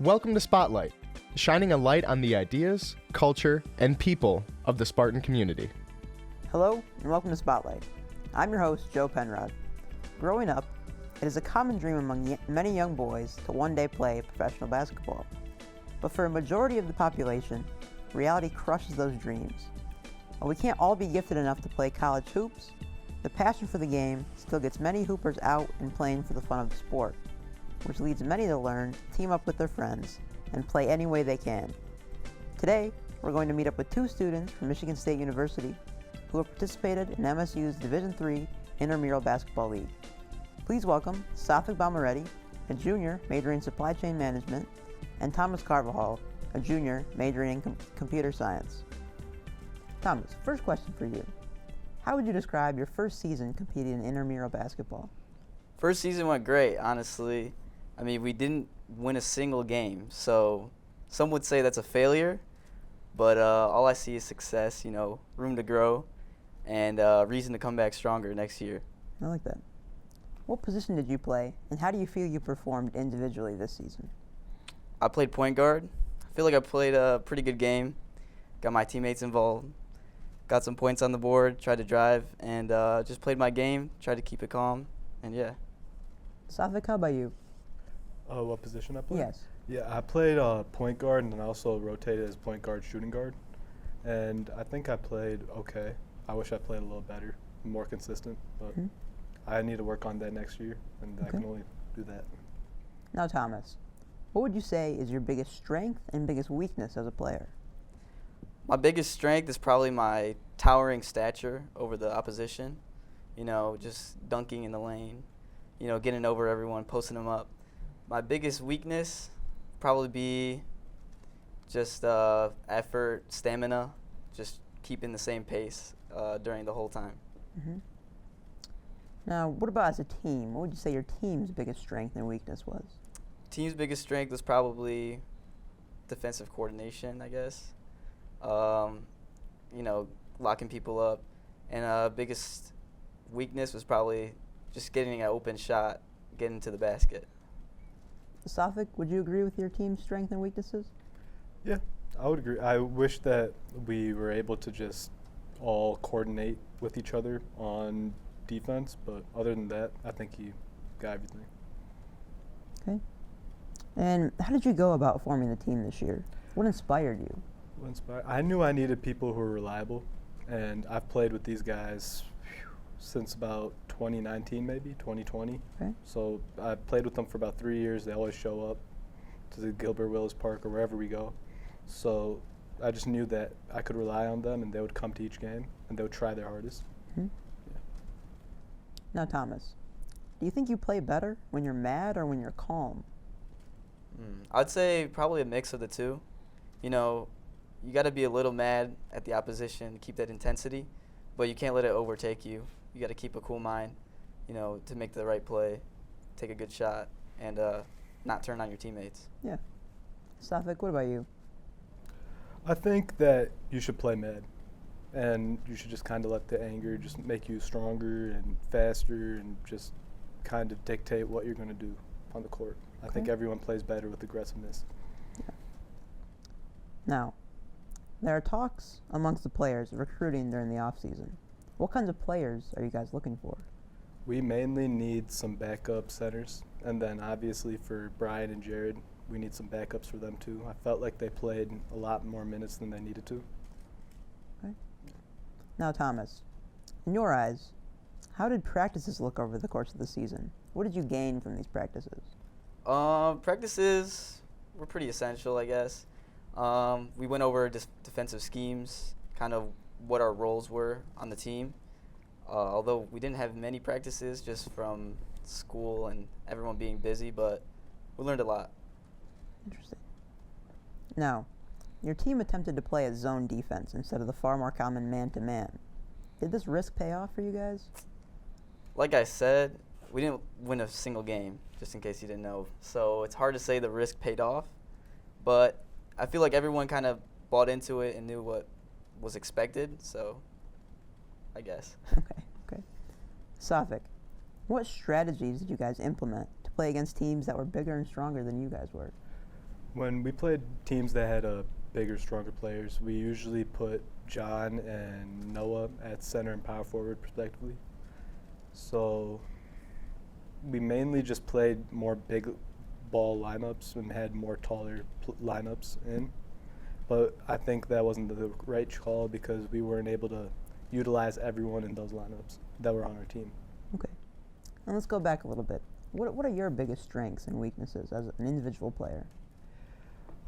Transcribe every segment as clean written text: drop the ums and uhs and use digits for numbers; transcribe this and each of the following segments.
Welcome to Spotlight, shining a light on the ideas, culture, and people of the Spartan community. Hello, and welcome to Spotlight. I'm your host, Joe Penrod. Growing up, it is a common dream among many young boys to one day play professional basketball. But for a majority of the population, reality crushes those dreams. While we can't all be gifted enough to play college hoops, the passion for the game still gets many hoopers out and playing for the fun of the sport, which leads many to learn to team up with their friends and play any way they can. Today, we're going to meet up with two students from Michigan State University who have participated in MSU's Division III Intramural Basketball League. Please welcome Sathvik Bommareddy, a junior majoring in supply chain management, and Thomas Carvajal, a junior majoring in computer science. Thomas, first question for you. How would you describe your first season competing in intramural basketball? First season went great, honestly. I mean, we didn't win a single game, so some would say that's a failure, but all I see is success, room to grow, and reason to come back stronger next year. I like that. What position did you play, and how do you feel you performed individually this season? I played point guard. I feel like I played a pretty good game, got my teammates involved, got some points on the board, tried to drive, and just played my game, tried to keep it calm, and yeah. Sathvik, how about you? What position I played? Yes. Yeah, I played point guard and then also rotated as point guard, shooting guard. And I think I played okay. I wish I played a little better, more consistent, but I need to work on that next year, and I can only do that. Now, Thomas, what would you say is your biggest strength and biggest weakness as a player? My biggest strength is probably my towering stature over the opposition, just dunking in the lane, getting over everyone, posting them up. My biggest weakness probably be just effort, stamina, just keeping the same pace during the whole time. Now, what about as a team? What would you say your team's biggest strength and weakness was? Team's biggest strength was probably defensive coordination, I guess. Locking people up. And biggest weakness was probably just getting an open shot, getting to the basket. Sathvik, would you agree with your team's strengths and weaknesses? Yeah, I would agree. I wish that we were able to just all coordinate with each other on defense, but other than that, I think he got everything. Okay. And how did you go about forming the team this year? What inspired you? I knew I needed people who were reliable, and I've played with these guys since about 2019, maybe 2020. Okay. So I played with them for about 3 years. They always show up to the Gilbert Willis Park or wherever we go. So I just knew that I could rely on them, and they would come to each game, and they would try their hardest. Yeah. Now, Thomas, do you think you play better when you're mad or when you're calm? I'd say probably a mix of the two. You got to be a little mad at the opposition to keep that intensity, but you can't let it overtake you. You got to keep a cool mind, to make the right play, take a good shot, and not turn on your teammates. Yeah. Sathvik, what about you? I think that you should play mad, and you should just kind of let the anger just make you stronger and faster and just kind of dictate what you're going to do on the court. I think everyone plays better with aggressiveness. Yeah. Now, there are talks amongst the players of recruiting during the offseason. What kinds of players are you guys looking for? We mainly need some backup centers, and then obviously for Brian and Jared, we need some backups for them too. I felt like they played a lot more minutes than they needed to. Okay. Now, Thomas, in your eyes, how did practices look over the course of the season? What did you gain from these practices? Practices were pretty essential, I guess. We went over defensive schemes, kind of what our roles were on the team. Although we didn't have many practices just from school and everyone being busy, but we learned a lot. Interesting. Now, your team attempted to play a zone defense instead of the far more common man-to-man. Did this risk pay off for you guys? Like I said, we didn't win a single game, just in case you didn't know. So it's hard to say the risk paid off, but I feel like everyone kind of bought into it and knew what was expected, so I guess. Okay. Sathvik, what strategies did you guys implement to play against teams that were bigger and stronger than you guys were? When we played teams that had bigger, stronger players, we usually put John and Noah at center and power forward, respectively. So we mainly just played more big ball lineups and had more taller lineups in. But I think that wasn't the right call because we weren't able to utilize everyone in those lineups that were on our team. Okay. And let's go back a little bit. What are your biggest strengths and weaknesses as an individual player?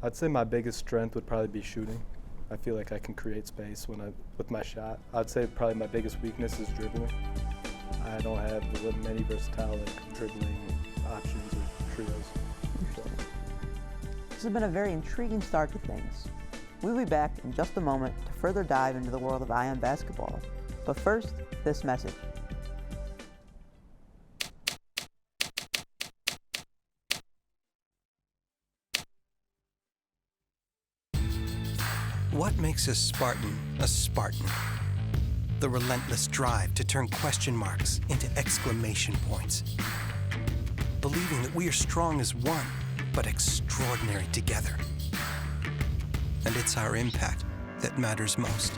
I'd say my biggest strength would probably be shooting. I feel like I can create space with my shot. I'd say probably my biggest weakness is dribbling. I don't have many versatile dribbling options or trios. This has been a very intriguing start to things. We'll be back in just a moment to further dive into the world of Ion basketball. But first, this message. What makes a Spartan a Spartan? The relentless drive to turn question marks into exclamation points. Believing that we are strong as one, but extraordinary together. And it's our impact that matters most.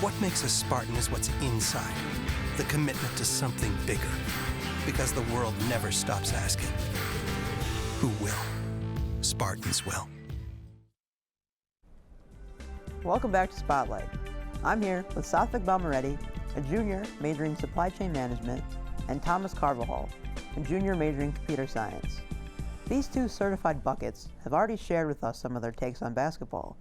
What makes a Spartan is what's inside, the commitment to something bigger. Because the world never stops asking, who will? Spartans will. Welcome back to Spotlight. I'm here with Sathvik Bommareddy, a junior majoring supply chain management, and Thomas Carvajal, a junior majoring computer science. These two certified buckets have already shared with us some of their takes on basketball,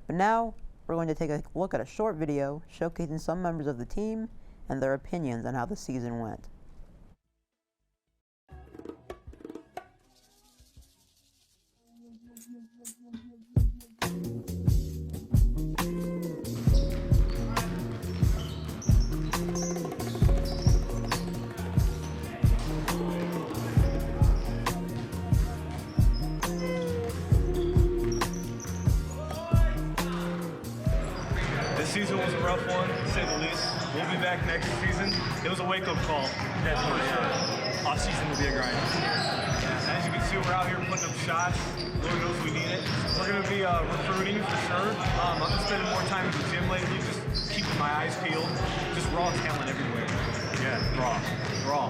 but now we're going to take a look at a short video showcasing some members of the team and their opinions on how the season went. Season was a rough one, to say the least. We'll be back next season. It was a wake-up call. Definitely. Off-season will be a grind. Yeah, as you can see, we're out here putting up shots. Lord knows we need it. We're going to be recruiting for sure. I've been spending more time in the gym lately, just keeping my eyes peeled. Just raw talent everywhere. Yeah, raw.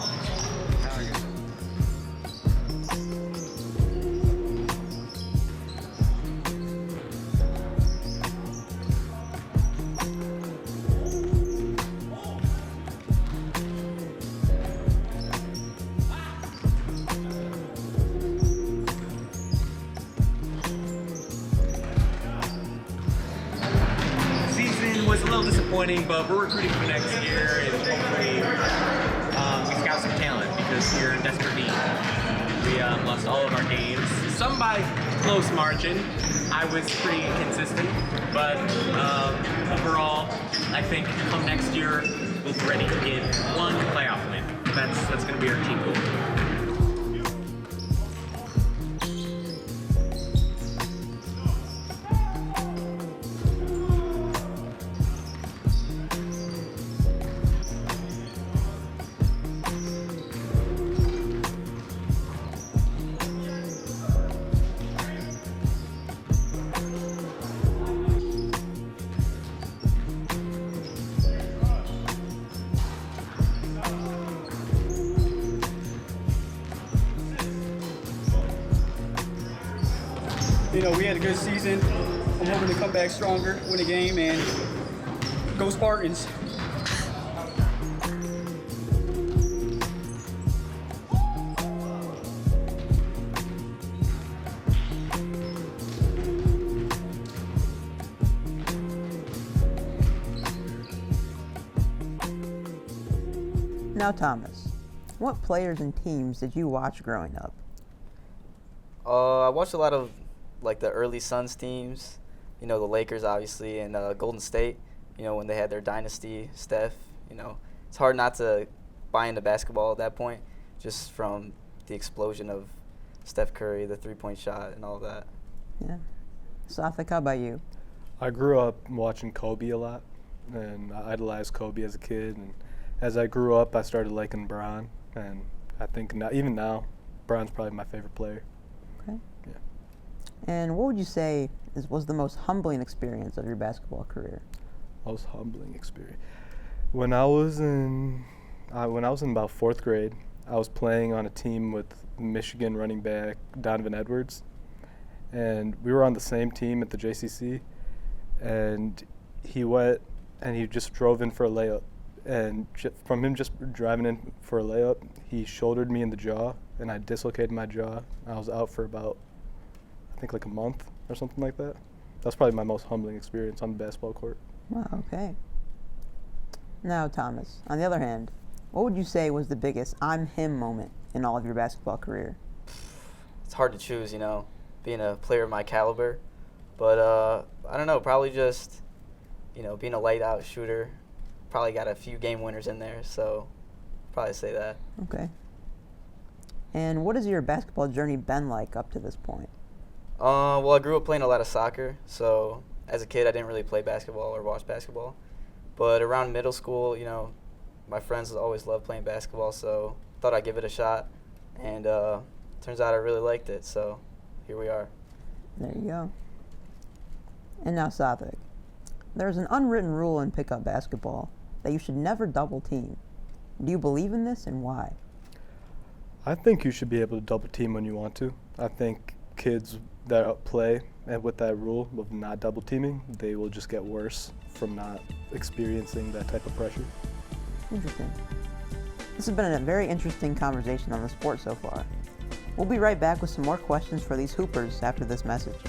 Was a little disappointing, but we're recruiting for next year, and hopefully we scout some talent because we're in desperate need. We lost all of our games, some by close margin. I was pretty inconsistent, but overall, I think come next year we'll be ready to get one playoff win. That's going to be our team goal. You know, we had a good season. I'm hoping to come back stronger, win a game, and go Spartans. Now, Thomas, what players and teams did you watch growing up? I watched a lot of like the early Suns teams, you know, the Lakers obviously, and Golden State, you know, when they had their dynasty, Steph. You know, it's hard not to buy into basketball at that point, just from the explosion of Steph Curry, the three-point shot, and all that. Yeah. Sathvik, how about you? I grew up watching Kobe a lot, and I idolized Kobe as a kid. And as I grew up, I started liking Bron, and I think even now, Bron's probably my favorite player. Okay. Yeah. And what would you say was the most humbling experience of your basketball career? Most humbling experience. When I was in about 4th grade, I was playing on a team with Michigan running back Donovan Edwards, and we were on the same team at the JCC, and he just drove in for a layup, and from him just driving in for a layup, he shouldered me in the jaw, and I dislocated my jaw. I was out for about, I think, like a month or something like that. That's probably my most humbling experience on the basketball court. Wow, okay. Now, Thomas, on the other hand, what would you say was the biggest I'm him moment in all of your basketball career? It's hard to choose, being a player of my caliber. But I don't know, probably just, being a light out shooter. Probably got a few game winners in there, so probably say that. Okay. And what has your basketball journey been like up to this point? Well, I grew up playing a lot of soccer, so as a kid I didn't really play basketball or watch basketball. But around middle school, my friends always loved playing basketball, so thought I'd give it a shot. And turns out I really liked it, so here we are. There you go. And now, Sathvik, there's an unwritten rule in pickup basketball that you should never double team. Do you believe in this, and why? I think you should be able to double team when you want to. I think kids that play and with that rule of not double teaming, they will just get worse from not experiencing that type of pressure. Interesting. This has been a very interesting conversation on the sport so far. We'll be right back with some more questions for these hoopers after this message.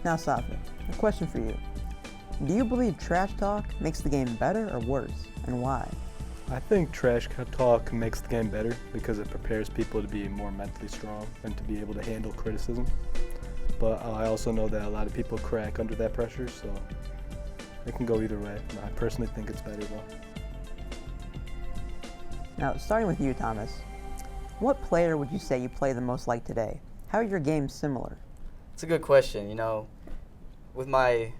Now, Sathvik, a question for you. Do you believe trash talk makes the game better or worse, and why? I think trash talk makes the game better because it prepares people to be more mentally strong and to be able to handle criticism. But I also know that a lot of people crack under that pressure, so it can go either way. I personally think it's better though. Now, starting with you, Thomas, what player would you say you play the most like today? How are your games similar? It's a good question. With my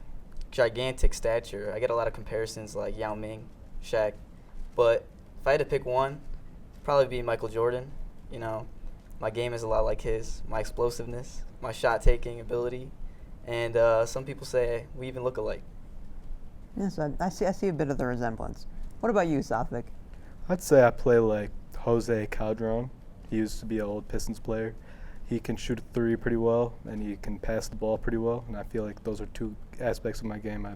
gigantic stature, I get a lot of comparisons like Yao Ming, Shaq. But if I had to pick one, it'd probably be Michael Jordan. My game is a lot like his. My explosiveness, my shot-taking ability, and some people say we even look alike. Yes, I see a bit of the resemblance. What about you, Sathvik? I'd say I play like Jose Calderon. He used to be an old Pistons player. He can shoot a three pretty well, and he can pass the ball pretty well, and I feel like those are two aspects of my game I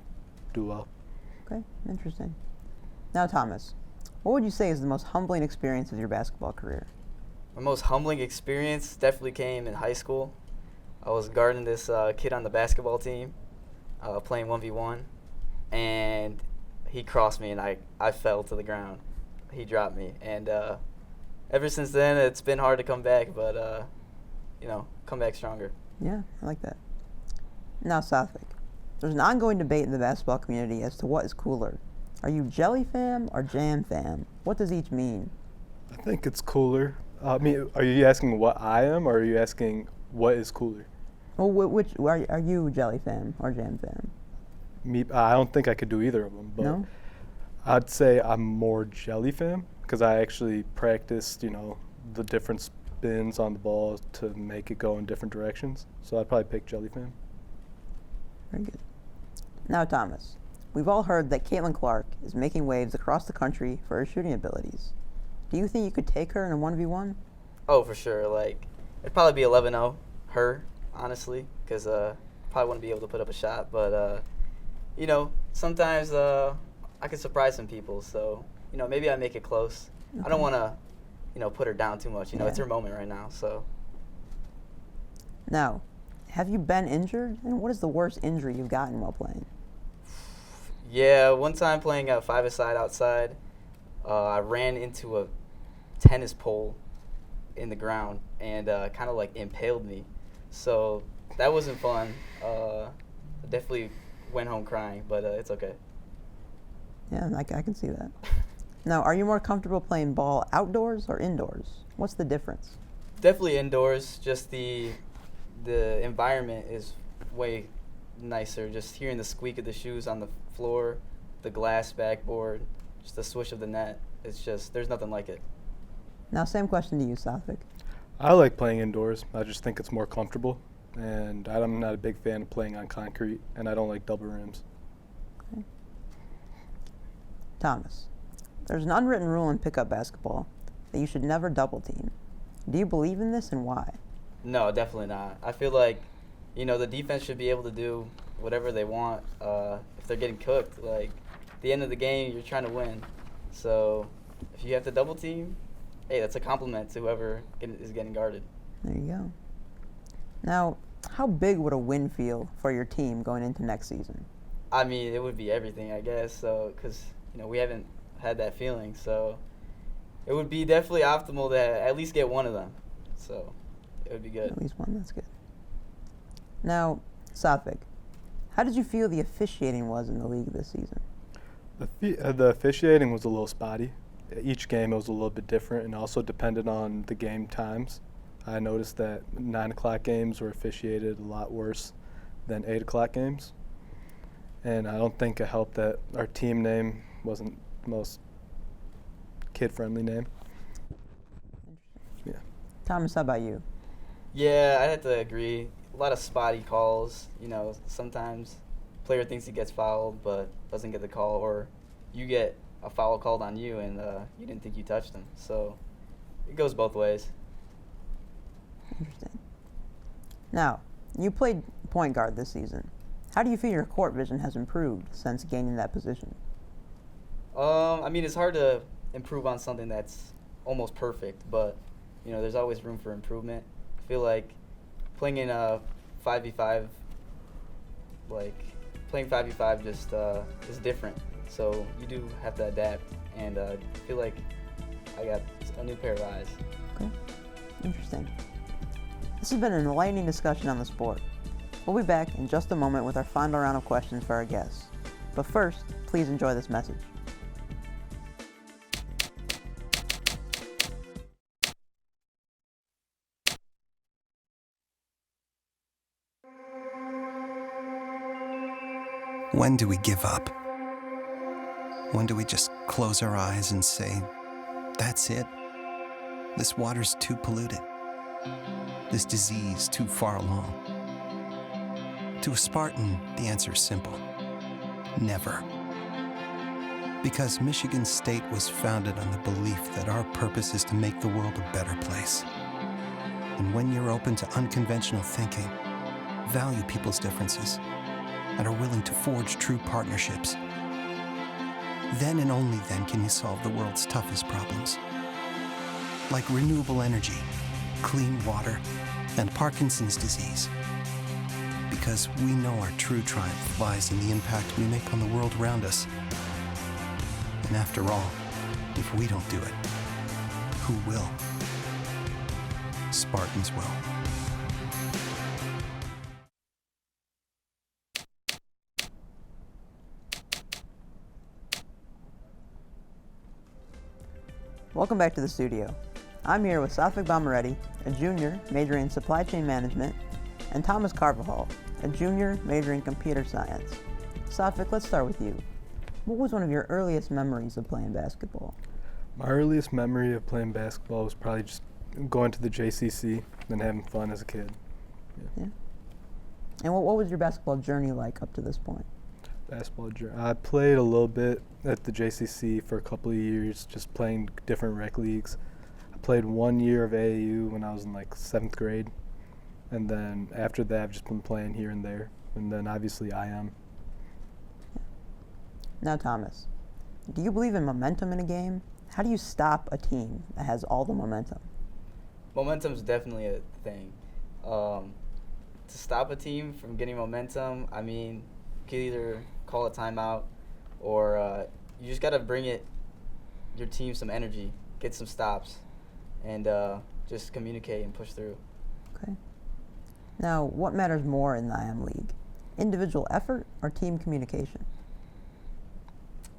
do well. Okay, interesting. Now, Thomas, what would you say is the most humbling experience of your basketball career? My most humbling experience definitely came in high school. I was guarding this kid on the basketball team, playing 1v1, and he crossed me, and I fell to the ground. He dropped me, and ever since then, it's been hard to come back, but come back stronger. Yeah, I like that. Now, Sathvik, there's an ongoing debate in the basketball community as to what is cooler. Are you Jelly Fam or Jam Fam? What does each mean? I think it's cooler. Are you asking what I am, or are you asking what is cooler? Well, which are you Jelly Fam or Jam Fam? I don't think I could do either of them, but No? I'd say I'm more Jelly Fam because I actually practiced, the different spins on the ball to make it go in different directions. So I'd probably pick Jelly Fam. Very good. Now, Thomas, we've all heard that Caitlin Clark is making waves across the country for her shooting abilities. Do you think you could take her in a 1v1? Oh, for sure. It'd probably be 11-0, her, honestly, because probably wouldn't be able to put up a shot. But, sometimes I could surprise some people. So, maybe I make it close. Okay. I don't want to, put her down too much. Yeah. It's her moment right now. So. Now, have you been injured? And what is the worst injury you've gotten while playing? Yeah, one time playing a five-a-side outside, I ran into a tennis pole in the ground and kind of like impaled me. So that wasn't fun. I definitely went home crying, but it's okay. Yeah, I can see that. Now, are you more comfortable playing ball outdoors or indoors? What's the difference? Definitely indoors. Just the environment is way nicer. Just hearing the squeak of the shoes on the floor, the glass backboard, just the swish of the net. It's just, there's nothing like it. Now, same question to you, Sathvik. I like playing indoors. I just think it's more comfortable, and I'm not a big fan of playing on concrete, and I don't like double rims. Okay. Thomas, there's an unwritten rule in pickup basketball that you should never double team. Do you believe in this, and why? No, definitely not. I feel like, the defense should be able to do whatever they want. If they're getting cooked, like, at the end of the game, you're trying to win. So if you have to double team, hey, that's a compliment to whoever is getting guarded. There you go. Now, how big would a win feel for your team going into next season? I mean, it would be everything, I guess. So, because we haven't had that feeling, so it would be definitely optimal to at least get one of them. So it would be good. At least one, that's good. Now, Sathvik, how did you feel the officiating was in the league this season? The officiating was a little spotty. Each game it was a little bit different, and also depended on the game times. I noticed that 9 o'clock games were officiated a lot worse than 8 o'clock games. And I don't think it helped that our team name wasn't the most kid-friendly name. Yeah. Thomas, how about you? Yeah, I'd have to agree. A lot of spotty calls. Sometimes player thinks he gets fouled but doesn't get the call, or you get a foul called on you and you didn't think you touched him. So it goes both ways. Interesting. Now, you played point guard this season. How do you feel your court vision has improved since gaining that position? I mean, it's hard to improve on something that's almost perfect, but there's always room for improvement. I feel like playing in a 5v5, just is different. So you do have to adapt, and I feel like I got a new pair of eyes. Okay, interesting. This has been an enlightening discussion on the sport. We'll be back in just a moment with our final round of questions for our guests. But first, please enjoy this message. When do we give up? When do we just close our eyes and say, that's it? This water's too polluted. This disease too far along. To a Spartan, the answer is simple. Never. Because Michigan State was founded on the belief that our purpose is to make the world a better place. And when you're open to unconventional thinking, value people's differences, and are willing to forge true partnerships, then and only then can you solve the world's toughest problems. Like renewable energy, clean water, and Parkinson's disease. Because we know our true triumph lies in the impact we make on the world around us. And after all, if we don't do it, who will? Spartans will. Welcome back to the studio. I'm here with Sathvik Bommareddy, a junior majoring in supply chain management, and Thomas Carvajal, a junior majoring in computer science. Sathvik, let's start with you. What was one of your earliest memories of playing basketball? My earliest memory of playing basketball was probably just going to the JCC and having fun as a kid. Yeah. And what was your basketball journey like up to this point? I played a little bit at the JCC for a couple of years, just playing different rec leagues. I played 1 year of AAU when I was in 7th grade, and then after that I've just been playing here and there, and then obviously IM. Now, Thomas, do you believe in momentum in a game? How do you stop a team that has all the momentum? Momentum's definitely a thing. To stop a team from getting momentum, I mean, you could either call a timeout or you just got to bring your team some energy, get some stops, and just communicate and push through. Okay. Now, what matters more in the IM League? Individual effort or team communication?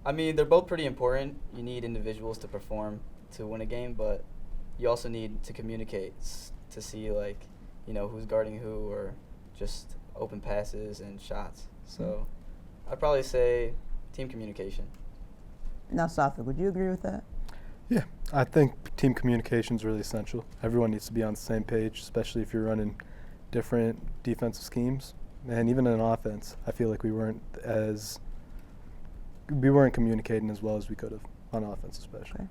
I mean, they're both pretty important. You need individuals to perform to win a game, but you also need to communicate to see, like, you know, who's guarding who, or just open passes and shots. So I'd probably say team communication. Now, Sathvik, would you agree with that? Yeah, I think team communication is really essential. Everyone needs to be on the same page, especially if you're running different defensive schemes. And even in offense, I feel like we weren't communicating as well as we could have on offense, especially. Okay.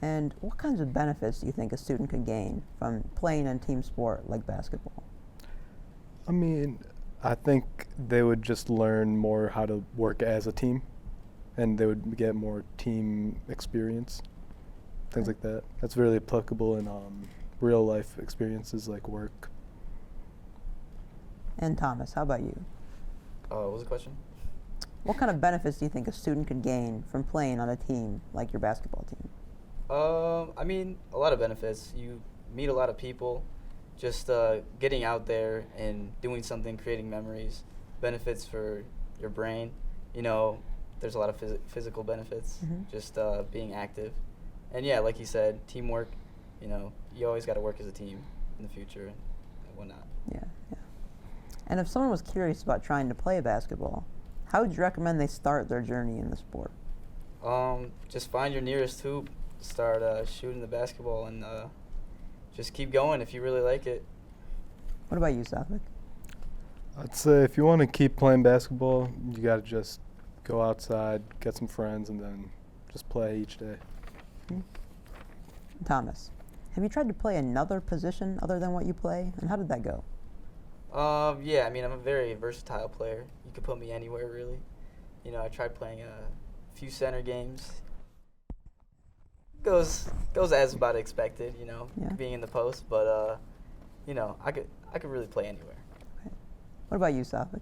And what kinds of benefits do you think a student could gain from playing a team sport like basketball? I mean, I think they would just learn more how to work as a team, and they would get more team experience, things like that. That's really applicable in real life experiences like work. And Thomas, how about you? What was the question? What kind of benefits do you think a student could gain from playing on a team like your basketball team? I mean, a lot of benefits. You meet a lot of people. Just getting out there and doing something, creating memories, benefits for your brain. You know, there's a lot of physical benefits, just being active. And yeah, like you said, teamwork. You know, you always got to work as a team in the future and whatnot. Yeah. And if someone was curious about trying to play basketball, how would you recommend they start their journey in the sport? Just find your nearest hoop, start shooting the basketball, and just keep going if you really like it. What about you, Sathvik? I'd say if you want to keep playing basketball, you got to just go outside, get some friends, and then just play each day. Thomas, have you tried to play another position other than what you play, and how did that go? Yeah, I mean, I'm a very versatile player. You could put me anywhere, really. You know, I tried playing a few center games. Goes as about expected, you know, being in the post, but you know, I could really play anywhere. Okay. What about you, Sathvik?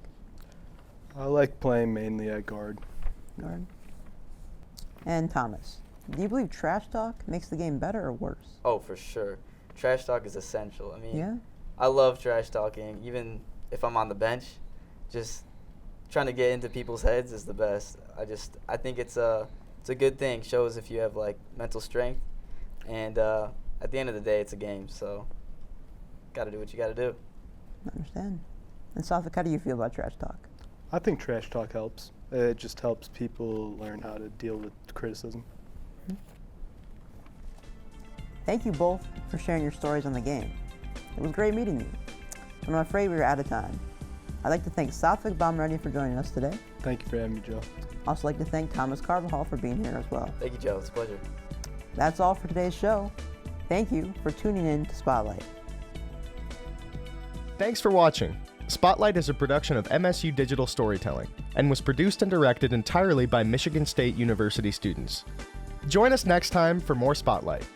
I like playing mainly at guard. Guard. And Thomas, do you believe trash talk makes the game better or worse? Oh, for sure. Trash talk is essential. I mean, yeah? I love trash talking. Even if I'm on the bench, just trying to get into people's heads is the best. I think it's a good thing. Shows if you have like mental strength, and at the end of the day, it's a game. So, gotta do what you gotta do. I understand. And Sathvik, how do you feel about trash talk? I think trash talk helps. It just helps people learn how to deal with criticism. Thank you both for sharing your stories on the game. It was great meeting you. I'm afraid we're out of time. I'd like to thank Sathvik Bommareddy for joining us today. Thank you for having me, Joe. I'd also like to thank Thomas Carvajal for being here as well. Thank you, Joe. It's a pleasure. That's all for today's show. Thank you for tuning in to Spotlight. Thanks for watching. Spotlight is a production of MSU Digital Storytelling and was produced and directed entirely by Michigan State University students. Join us next time for more Spotlight.